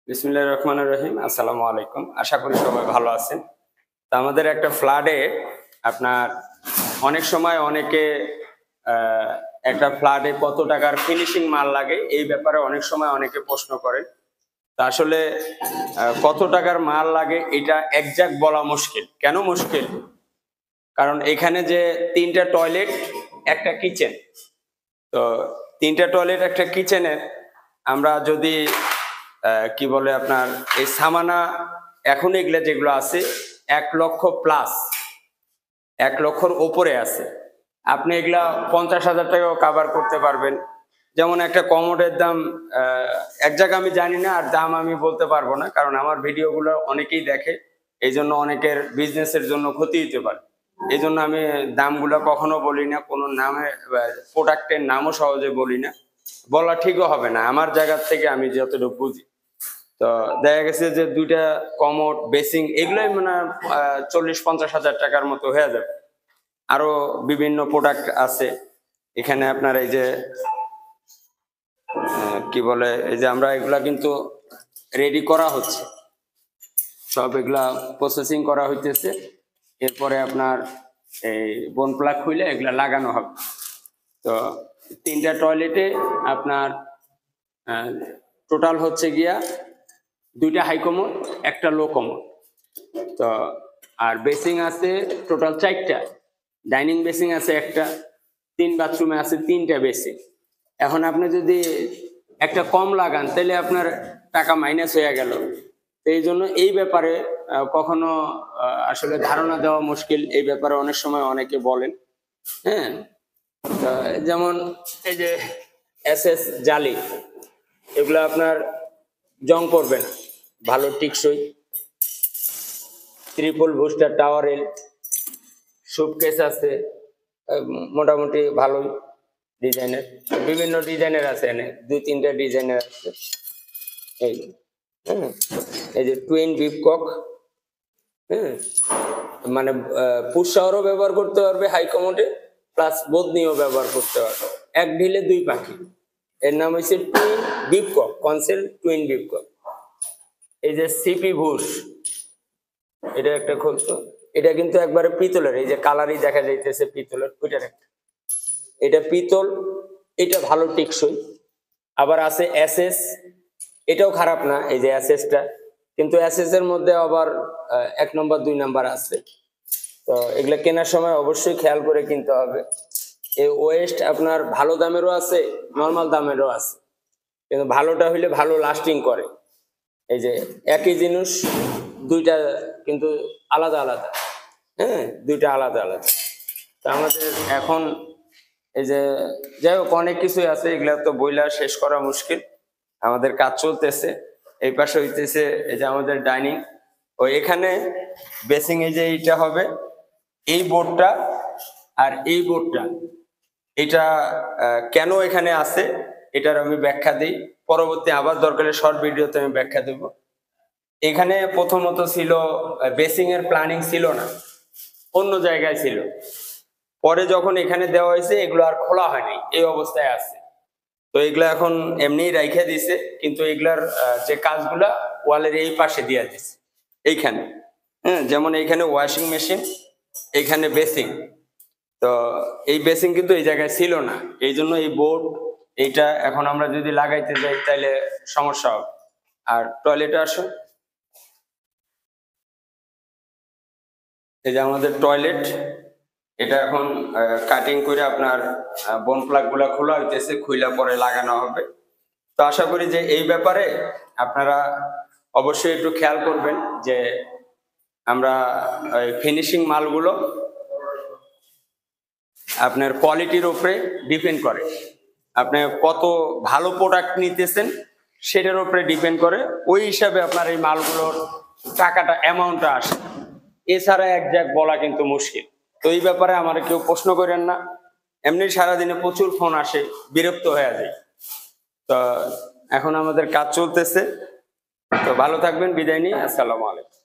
বিসমিল্লাহির রহমানির রহিম। আসসালামু আলাইকুম। আশা করি সবাই ভালো আছেন। তো আমাদের একটা ফ্লাডে আপনার অনেক সময় অনেকে একটা ফ্লাডে কত টাকার ফিনিশিং মাল লাগে এই ব্যাপারে অনেক সময় অনেকে প্রশ্ন করেন। তো আসলে কত টাকার মাল লাগে এটা এক্সাক্ট বলা মুশকিল। কেন মুশকিল? কারণ এখানে যে ৩টা টয়লেট, একটা কিচেন। তো ৩টা টয়লেট একটা কিচেনের আমরা যদি কি বলে আপনার এই সামানা এখন এগুলা যেগুলো আছে ১,০০,০০০ প্লাস ১,০০,০০০-র উপরে আছে। আপনি এগুলা ৫০,০০০ টাকাও কাভার করতে পারবেন। যেমন একটা কমোডের দাম এক জায়গা আমি জানি না, আর দাম আমি বলতে পারবো না, কারণ আমার ভিডিওগুলো অনেকেই দেখে, এই জন্য অনেকের বিজনেসের জন্য ক্ষতি হতে পারে। এই জন্য আমি দামগুলো কখনো বলি না, কোনো নামে প্রোডাক্টের নামও সহজে বলি না, বলা ঠিকও হবে না আমার জায়গার থেকে আমি যতটুকু বুঝি। তো দেখা গেছে যে ২টা কমোড, বেসিং এগুলোই মানে ৪০-৫০ হাজার টাকার মতো হয়ে যাবে। আরো বিভিন্ন প্রোডাক্ট আছে এখানে আপনার, এই যে কি বলে, এই যে আমরা এগুলা কিন্তু রেডি করা হচ্ছে, সব এগুলা প্রসেসিং করা হইতেছে। এরপরে আপনার এই বোন প্লাগ খুলে এগুলা লাগানো হবে। তো ৩টা টয়লেটে আপনার টোটাল হচ্ছে গিয়া ২টা হাই কমোড, একটা লো কমোড। তো আর বেসিং আছে টোটাল ৪টা, ডাইনিং বেসিং আছে একটা, ৩ বাথরুমে আছে ৩টা বেসিং। এখন আপনি যদি একটা কম লাগান তাহলে আপনার টাকা মাইনাস হয়ে গেল। এই জন্য এই ব্যাপারে কখনো আসলে ধারণা দেওয়া মুশকিল। এই ব্যাপারে অনেক সময় অনেকে বলেন, হ্যাঁ। যেমন এই যে SS জালি, এগুলো আপনার জং করবে না, ভালো টিকসই। ট্রিপল বুস্টার টাওয়ারেল সুটকেস আছে, মোটামুটি ভালোই ডিজাইনের, বিভিন্ন ডিজাইনের আছে, এনে ২-৩টা ডিজাইনের আছে। এই এই যে টুইন বিপকক, হ্যাঁ, মানে পুশ শাওয়ারও ব্যবহার করতে পারবে হাই কমোডে, প্লাস বদনিও ব্যবহার করতে পারবে। এক ঢিলে ২ পাখি। এর নাম হচ্ছে টুইন বিপকক, কনসেল টুইন বিপকক। এই যে সিপি বুশ, এটা একটা খুলতো, এটা কিন্তু একবারে পিতলের, এই যে কালারই দেখা যাইতেছে পিতলের, ওইটার একটা, এটা পিতল, এটা ভালো টিকসই। আবার আছে SS, এটাও খারাপ না, এই যে SSটা, কিন্তু SS এর মধ্যে আবার ১ নম্বর ২ নম্বর আছে। তো এগুলা কেনার সময় অবশ্যই খেয়াল করে কিনতে হবে। এই ওয়েস্ট আপনার ভালো দামেরও আছে, নর্মাল দামেরও আছে, কিন্তু ভালোটা হইলে ভালো লাস্টিং করে। এই যে একই জিনিস দুইটা কিন্তু আলাদা আলাদা, হ্যাঁ, দুইটা আলাদা আলাদা। তা আমাদের এখন এই যে যাই হোক অনেক কিছুই আছে, এগুলা তো বইলা শেষ করা মুশকিল। আমাদের কাজ চলতেছে। এই পাশে হইতেছে এই যে আমাদের ডাইনিং, ও এখানে বেসিং, এই যে এইটা হবে এই বোর্ডটা, আর এই বোর্ডটা, এটা কেন এখানে আছে এটার আমি ব্যাখ্যা দিই পরবর্তী, আবার দরকারে শর্ট ভিডিওতে আমি ব্যাখ্যা দেব। এখানে প্রথমত ছিল বেসিং এর প্ল্যানিং ছিল না, অন্য জায়গায় ছিল। পরে যখন এখানে দেওয়া হয়েছে এগুলো আর খোলা হয়নি, এই অবস্থায় আছে। তো এগুলা এখন এমনিই রাইখে দিছে, কিন্তু এগুলার যে কাজগুলা ওয়ালের এই পাশে দিয়ে দিছে এইখানে, হ্যাঁ। যেমন এইখানে ওয়াশিং মেশিন, এইখানে বেসিং। তো এই বেসিং কিন্তু এই জায়গায় ছিল না, এই জন্য এই বোর্ড এইটা এখন আমরা যদি লাগাইতে যাই তাহলে সমস্যা হবে। আর টয়লেটে আসো, এই যে আমাদের টয়লেট, এটা এখন কাটিং করে আপনার বোন প্লাগ গুলা খোলা হইতেছে, খুইলা পরে লাগানো হবে। তো আশা করি যে এই ব্যাপারে আপনারা অবশ্যই একটু খেয়াল করবেন যে আমরা ফিনিশিং মালগুলো আপনার কোয়ালিটির উপরে ডিপেন্ড করে, আপনি কত ভালো প্রোডাক্ট নিতেছেন সেটার উপরে ডিপেন্ড করে, ওই হিসাবে আপনার এই মালগুলোর টাকাটা, অ্যামাউন্টটা আসে। এছাড়া একজ্যাক্ট বলা কিন্তু মুশকিল। তো এই ব্যাপারে আমার কেউ প্রশ্ন করেন না, এমনি সারাদিনে প্রচুর ফোন আসে, বিরক্ত হয়ে যায়। তো এখন আমাদের কাজ চলতেছে। তো ভালো থাকবেন, বিদায় নিই, আসসালামু আলাইকুম।